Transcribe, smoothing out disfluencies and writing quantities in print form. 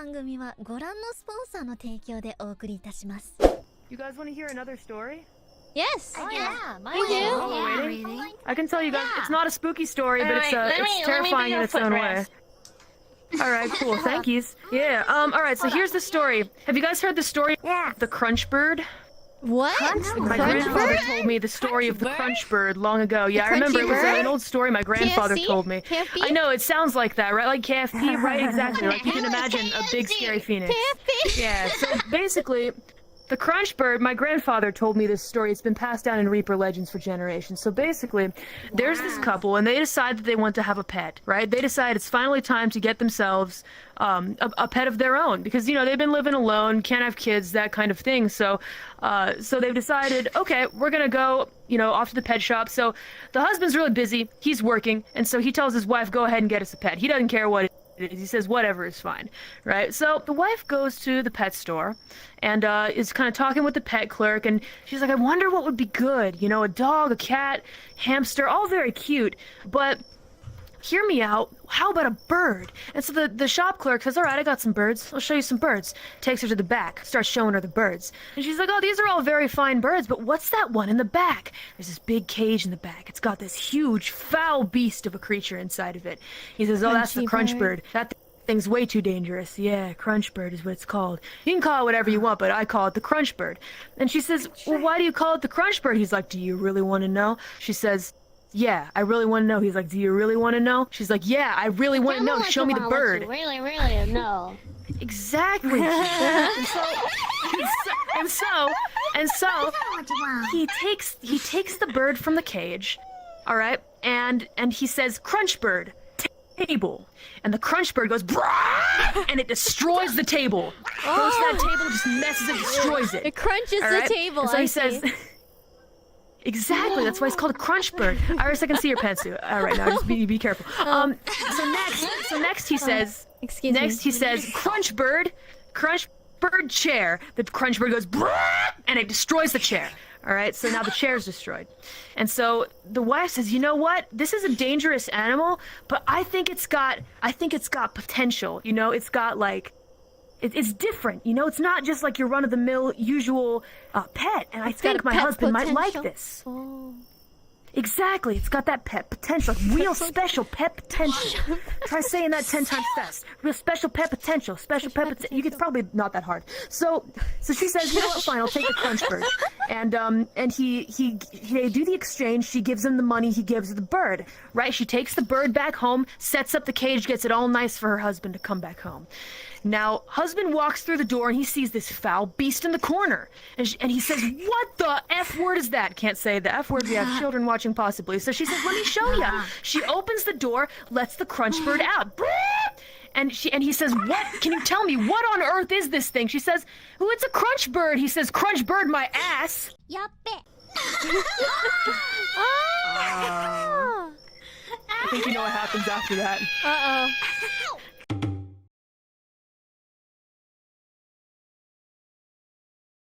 番組はご覧のスポンサーの提供でお送りいたします。You guys want to hear another story? Yes. Oh, yeah, we do. Yeah, Reading? I can tell you guys, it's not a spooky story, but it's terrifying in its own way. Alright, cool, thank yous. Yeah, alright, so here's the story. Have you guys heard the story of the crunch bird? What? My grandfather told me the story of the crunch bird long ago. Yeah, I remember it was an old story my grandfather told me. KFC? I know, it sounds like that, right? Like KFC, right? Exactly. Like you can imagine a big scary phoenix. KFC? Yeah, so basically, the crunch bird, my grandfather told me this story. It's been passed down in Reaper legends for generations. So basically, there's this couple, and they decide that they want to have a pet, right? They decide it's finally time to get themselves a pet of their own because, you know, they've been living alone, can't have kids, that kind of thing. So they've decided, okay, we're going to go, you know, off to the pet shop. So the husband's really busy. He's working. And so he tells his wife, go ahead and get us a pet. He doesn't care what it is. He says whatever is fine, right? So the wife goes to the pet store and is kind of talking with the pet clerk, and she's like, I wonder what would be good, you know, a dog, a cat, hamster, all very cute, but hear me out, how about a bird? And so the shop clerk says, all right, I got some birds, I'll show you some birds. Takes her to the back, starts showing her the birds, and she's like, oh, these are all very fine birds, but what's that one in the back? There's this big cage in the back. It's got this huge foul beast of a creature inside of it. He says, oh, that's the crunch bird. That thing's way too dangerous. Yeah, crunch bird is what it's called. You can call it whatever you want, but I call it the crunch bird. And she says, well, why do you call it the crunch bird? He's like, do you really want to know? She says, yeah, I really want to know. He's like, do you really want to know? She's like, yeah, I really want to know. Show me the bird. Really, no. Exactly. and so he takes the bird from the cage, all right, and he says, crunch bird, table. And the crunch bird goes, brah! And it destroys the table. Goes to that table, just messes it, destroys it. It crunches the table. And so he says, exactly, that's why it's called a crunch bird. Iris, I can see your pantsuit. Right now, just be careful. So next he says, he says, crunch bird chair. The crunch bird goes, brah! And it destroys the chair. All right, so now the chair's destroyed. And so the wife says, you know what? This is a dangerous animal, but I think it's got potential. You know, it's got like, it's different. You know, it's not just like your run-of-the-mill usual pet. And I think my husband might like this. Oh. Exactly, it's got that pet potential, real special pet potential. Try saying that 10 times fast. Real special pet potential, special pet potential. You could probably not that hard. So she says, you know what? Fine, I'll take the crunch bird. And they do the exchange. She gives him the money. He gives her the bird. Right? She takes the bird back home, sets up the cage, gets it all nice for her husband to come back home. Now, husband walks through the door and he sees this foul beast in the corner. And he says, what the F word is that? Can't say the F word. We have children watching possibly. So she says, let me show you. She opens the door, lets the crunch bird out. And he says, what? Can you tell me, what on earth is this thing? She says, oh, it's a crunch bird. He says, crunch bird my ass. Yappe. I think you know what happens after that. Uh-oh.